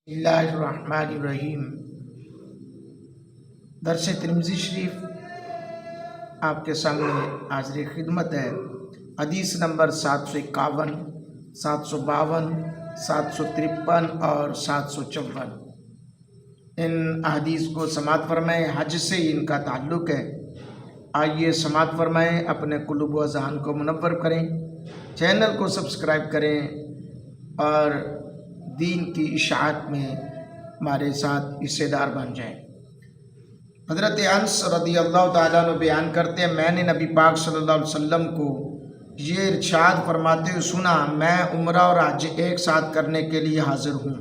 اللہ الرحمن الرحیم۔ درس ترمذی شریف آپ کے سامنے حاضر خدمت ہے۔ حدیث نمبر 751، 752، 753 اور 754۔ ان احادیث کو سماعت فرمائیں، حج سے ان کا تعلق ہے۔ آئیے سماعت فرمائیں، اپنے قلوب و اذہان کو منور کریں، چینل کو سبسکرائب کریں اور دین کی اشاعت میں ہمارے ساتھ حصے دار بن جائیں۔ حضرت انس رضی اللہ تعالیٰ عنہ بیان کرتے ہیں، میں نے نبی پاک صلی اللہ علیہ وسلم کو یہ ارشاد فرماتے ہوئے سنا، میں عمرہ اور حج ایک ساتھ کرنے کے لیے حاضر ہوں۔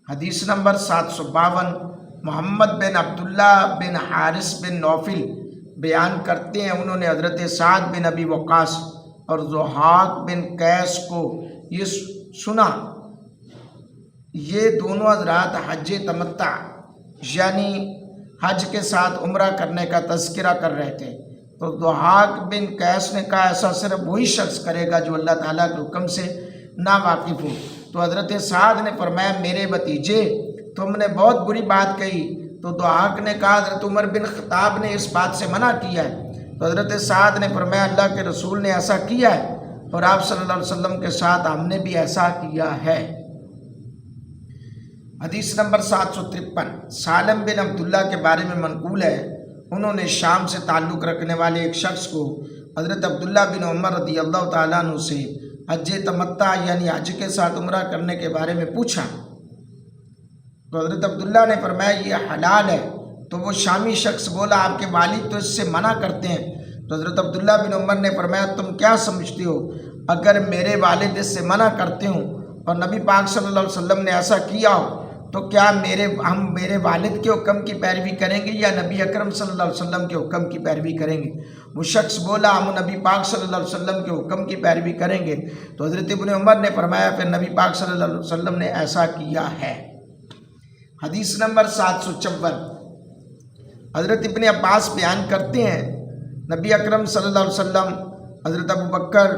حدیث نمبر 752، محمد بن عبداللہ بن حارث بن نوفل بیان کرتے ہیں، انہوں نے حضرت سعد بن ابی وقاص اور ضحاک بن قیس کو یہ سنا، یہ دونوں حضرات حج تمتع یعنی حج کے ساتھ عمرہ کرنے کا تذکرہ کر رہے تھے، تو ضحاک بن قیس نے کہا ایسا صرف وہی شخص کرے گا جو اللہ تعالیٰ کے حکم سے نا واقف ہو۔ تو حضرت سعد نے فرمایا، میرے بھتیجے تم نے بہت بری بات کہی۔ تو ضحاک نے کہا، حضرت عمر بن خطاب نے اس بات سے منع کیا ہے۔ تو حضرت سعد نے فرمایا، اللہ کے رسول نے ایسا کیا ہے اور آپ صلی اللہ علیہ وسلم کے ساتھ ہم نے بھی ایسا کیا ہے۔ حدیث نمبر 753، سالم بن عبداللہ کے بارے میں منقول ہے، انہوں نے شام سے تعلق رکھنے والے ایک شخص کو حضرت عبداللہ بن عمر رضی اللہ تعالیٰ عنہ سے حج تمتع یعنی حج کے ساتھ عمرہ کرنے کے بارے میں پوچھا، تو حضرت عبداللہ نے فرمایا یہ حلال ہے۔ تو وہ شامی شخص بولا، آپ کے والد تو اس سے منع کرتے ہیں۔ تو حضرت عبداللہ بن عمر نے فرمایا، تم کیا سمجھتے ہو، اگر میرے والد اس سے منع کرتے ہوں اور نبی پاک صلی اللہ علیہ وسلم نے ایسا کیا ہو تو کیا ہم میرے والد کے حکم کی پیروی کریں گے یا نبی اکرم صلی اللہ علیہ وسلم کے حکم کی پیروی کریں گے؟ وہ شخص بولا، ہم نبی پاک صلی اللہ علیہ وسلم کے حکم کی پیروی کریں گے۔ تو حضرت ابن عمر نے فرمایا، پھر نبی پاک صلی اللہ علیہ وسلم نے ایسا کیا ہے۔ حدیث نمبر 754، حضرت ابن عباس بیان کرتے ہیں، نبی اکرم صلی اللہ علیہ وسلم، حضرت ابو بکر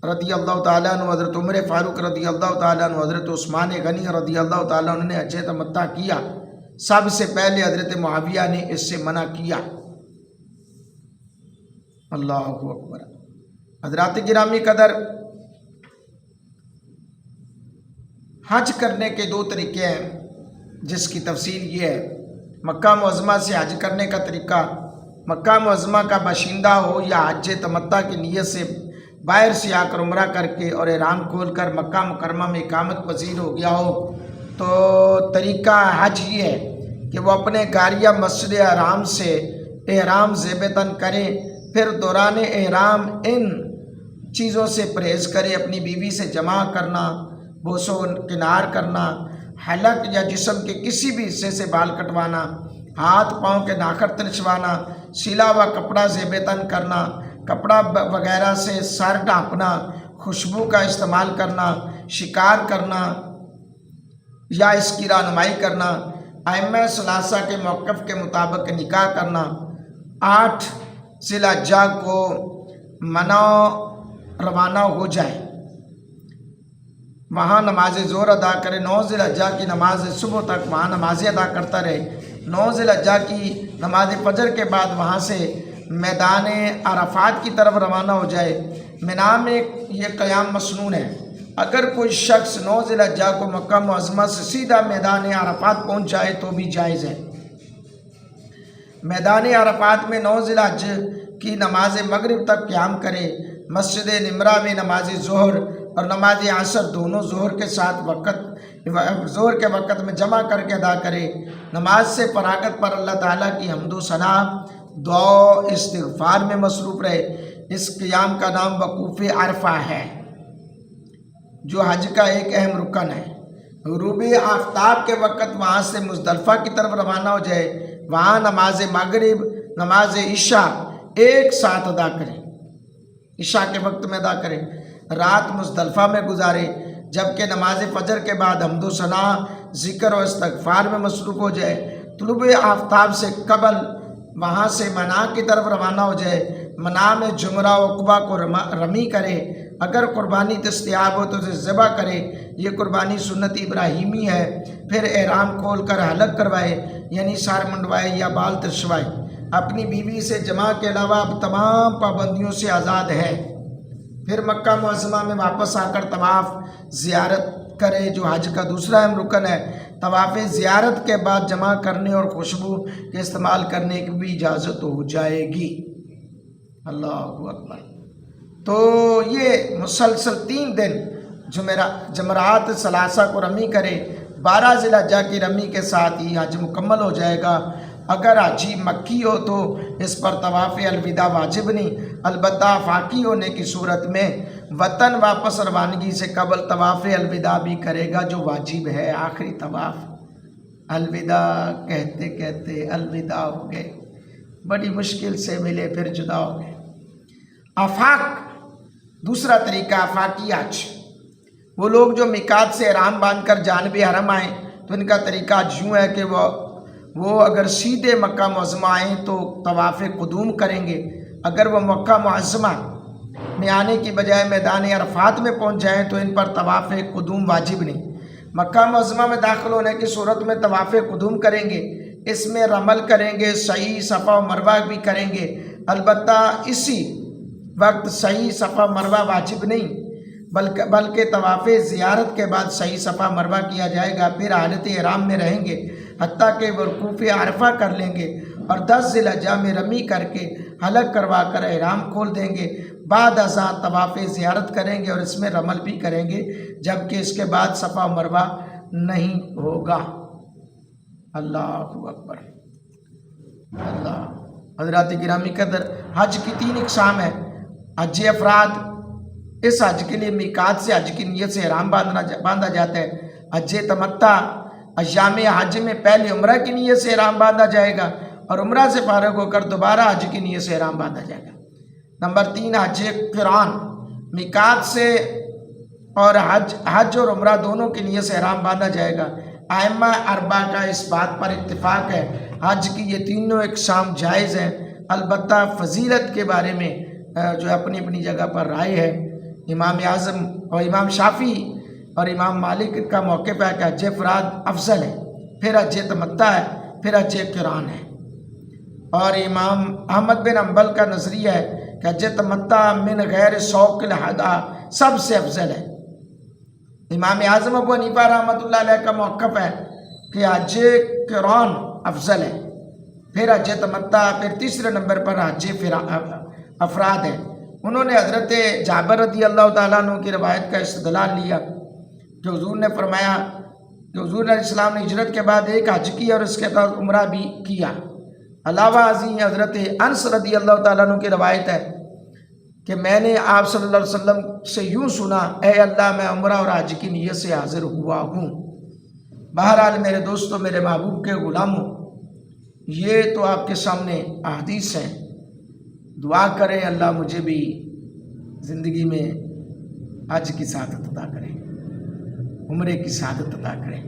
رضی اللہ تعالیٰ عنہ، حضرت عمر فاروق رضی اللہ تعالیٰ عنہ، حضرت عثمان غنی رضی اللہ تعالیٰ عنہ نے حج تمتع کیا۔ سب سے پہلے حضرت معاویہ نے اس سے منع کیا۔ اللہ اکبر۔ حضرات گرامی قدر، حج کرنے کے دو طریقے ہیں، جس کی تفصیل یہ ہے، مکہ معظمہ سے حج کرنے کا طریقہ، مکہ معظمہ کا باشندہ ہو یا حج تمتع کی نیت سے باہر سے آ کر عمرہ کر کے اور احرام کھول کر مکہ مکرمہ میں اقامت پذیر ہو گیا ہو، تو طریقہ حج یہ ہے کہ وہ اپنے گاریہ مسجد حرام سے احرام زیب تن کرے، پھر دوران احرام ان چیزوں سے پرہیز کرے، اپنی بیوی سے جمع کرنا، بوس و کنار کرنا، حلق یا جسم کے کسی بھی حصے سے بال کٹوانا، ہاتھ پاؤں کے ناخن ترچوانا، سلا ہوا کپڑا زیب تن کرنا، کپڑا وغیرہ سے سر ڈھانپنا، خوشبو کا استعمال کرنا، شکار کرنا یا اس کی رہنمائی کرنا، ائمہ ثلاثہ کے موقف کے مطابق نکاح کرنا، 8 ذی الحجہ کو منع روانہ ہو جائے، وہاں نماز ظہر ادا کرے، 9 ذی الحجہ کی نماز صبح تک وہاں نمازیں ادا کرتا رہے، 9 ذی الحجہ کی نماز فجر کے بعد وہاں سے میدان عرفات کی طرف روانہ ہو جائے۔ مینا میں یہ قیام مسنون ہے، اگر کوئی شخص 9 ذی الحجہ کو مکہ معظمہ سے سیدھا میدان عرفات پہنچ جائے تو بھی جائز ہے۔ میدان عرفات میں 9 ذی الحجہ کی نماز مغرب تک قیام کرے، مسجد نمرہ میں نماز ظہر اور نماز عصر دونوں ظہر کے وقت میں جمع کر کے ادا کرے، نماز سے فراغت پر اللہ تعالیٰ کی حمد و ثنا، دعا و استغفار میں مصروف رہے۔ اس قیام کا نام وقوف عرفہ ہے، جو حج کا ایک اہم رکن ہے۔ غروب آفتاب کے وقت وہاں سے مزدلفہ کی طرف روانہ ہو جائے، وہاں نماز مغرب، نماز عشاء ایک ساتھ ادا کرے، عشاء کے وقت میں ادا کرے، رات مزدلفہ میں گزارے، جبکہ نماز فجر کے بعد حمد و ثنا، ذکر و استغفار میں مصروف ہو جائے۔ طلوع آفتاب سے قبل وہاں سے منا کی طرف روانہ ہو جائے، منا میں جمرہ و عقبہ کو رمی کرے، اگر قربانی دستیاب ہو تو اسے ذبح کرے، یہ قربانی سنت ابراہیمی ہے۔ پھر احرام کھول کر حلق کروائے یعنی سار منڈوائے یا بال ترشوائے۔ اپنی بیوی سے جماع کے علاوہ اب تمام پابندیوں سے آزاد ہے۔ پھر مکہ معظمہ میں واپس آ کر طواف زیارت کرے جو حج کا دوسرا اہم رکن ہے۔ طواف زیارت کے بعد جمع کرنے اور خوشبو کے استعمال کرنے کی بھی اجازت ہو جائے گی۔ اللہ اکبر۔ تو یہ مسلسل 3 دن جمرات ثلاثہ کو رمی کرے، 12 ذی الحجہ کی رمی کے ساتھ ہی حج مکمل ہو جائے گا۔ اگر حاجی مکی ہو تو اس پر طواف الوداع واجب نہیں، البتہ آفاقی ہونے کی صورت میں وطن واپس روانگی سے قبل طواف الوداع بھی کرے گا جو واجب ہے۔ آخری طواف الوداع کہتے کہتے الوداع ہو گئے، بڑی مشکل سے ملے پھر جدا ہو گئے۔ آفاق دوسرا طریقہ آفاقی حج، وہ لوگ جو میقات سے احرام باندھ کر جانب حرم آئیں تو ان کا طریقہ حج یوں ہے کہ وہ اگر سیدھے مکہ معظمہ آئیں تو طواف قدوم کریں گے۔ اگر وہ مکہ معظمہ میں آنے کی بجائے میدان عرفات میں پہنچ جائیں تو ان پر طواف قدوم واجب نہیں۔ مکہ معظمہ میں داخل ہونے کی صورت میں طواف قدوم کریں گے، اس میں رمل کریں گے، سعی صفا و مروہ بھی کریں گے، البتہ اسی وقت سعی صفا مروہ واجب نہیں بلکہ طواف زیارت کے بعد سعی صفا مروہ کیا جائے گا۔ پھر حالت احرام میں رہیں گے حتیٰ کہ وقوف عرفہ کر لیں گے اور 10 ذی الحجہ میں رمی کر کے حلق کروا کر احرام کھول دیں گے۔ بعد ازاں طواف زیارت کریں گے اور اس میں رمل بھی کریں گے، جبکہ اس کے بعد صفا و مروہ نہیں ہوگا۔ اللہ اکبر اللہ۔ حضرات گرامی قدر، حج کی 3 اقسام ہیں۔ حج افراد، اس حج کے لیے میقات سے حج کی نیت سے احرام باندھا جاتا ہے۔ حج تمتع، ایام حج میں پہلے عمرہ کی نیت سے احرام باندھا جائے گا اور عمرہ سے فارغ ہو کر دوبارہ حج کی نیت سے احرام باندھا جائے گا۔ نمبر 3 حج قران، میقات سے اور حج اور عمرہ دونوں کی نیت سے احرام باندھا جائے گا۔ ائمہ 4 کا اس بات پر اتفاق ہے حج کی یہ تینوں اقسام جائز ہیں، البتہ فضیلت کے بارے میں جو اپنی اپنی جگہ پر رائے ہے۔ امام اعظم اور امام شافعی اور امام مالک کا موقف ہے کہ حج افراد افضل ہے، پھر حج تمتع ہے، پھر حج قران ہے۔ اور امام احمد بن حنبل کا نظریہ ہے کہ حج تمتع من غیر سوق الہدا سب سے افضل ہے۔ امام اعظم ابو حنیفہ رحمۃ اللہ علیہ کا موقف ہے کہ حج قران افضل ہے، پھر حج تمتع، پھر تیسرے نمبر پر حج افراد ہے۔ انہوں نے حضرت جابر رضی اللہ تعالیٰ عنہ کی روایت کا استدلال لیا کہ حضور نے فرمایا کہ حضور علیہ السلام نے ہجرت کے بعد ایک حج کیا اور اس کے بعد عمرہ بھی کیا۔ علاوہ ازیں حضرت انس رضی اللہ تعالیٰ عنہ کی روایت ہے کہ میں نے آپ صلی اللہ علیہ وسلم سے یوں سنا، اے اللہ میں عمرہ اور حج کی نیت سے حاضر ہوا ہوں۔ بہرحال میرے دوستوں، میرے محبوب کے غلاموں، یہ تو آپ کے سامنے احادیث ہیں۔ دعا کریں اللہ مجھے بھی زندگی میں حج کی سعادت عطا کرے، عمرے کی سعادت عطا کرے۔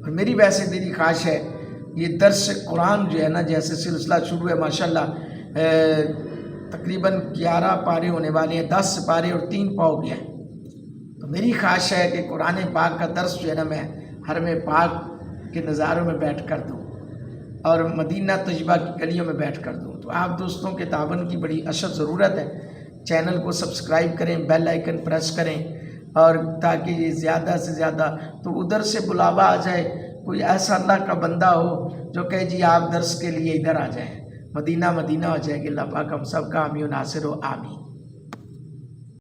اور میری ویسے دلی خواہش ہے یہ درس قرآن جو ہے نا، جیسے سلسلہ شروع ہے ماشاءاللہ، تقریباً 11 پارے ہونے والے ہیں، 10 پارے اور 3 پاؤ گیا ہے۔ تو میری خواہش ہے کہ قرآن پاک کا درس جو ہے نا میں حرم پاک کے نظاروں میں بیٹھ کر دوں اور مدینہ طیبہ کی گلیوں میں بیٹھ کر دوں۔ تو آپ دوستوں کے تعاون کی بڑی اشد ضرورت ہے۔ چینل کو سبسکرائب کریں، بیل آئیکن پریس کریں، اور تاکہ یہ زیادہ سے زیادہ تو ادھر سے بلاوا آ جائے، کوئی ایسا اللہ کا بندہ ہو جو کہے جی آپ درس کے لیے ادھر آ جائیں، مدینہ ہو جائے گی۔ اللہ پاک ہم سب کا حامی و ناصر ہو، آمین۔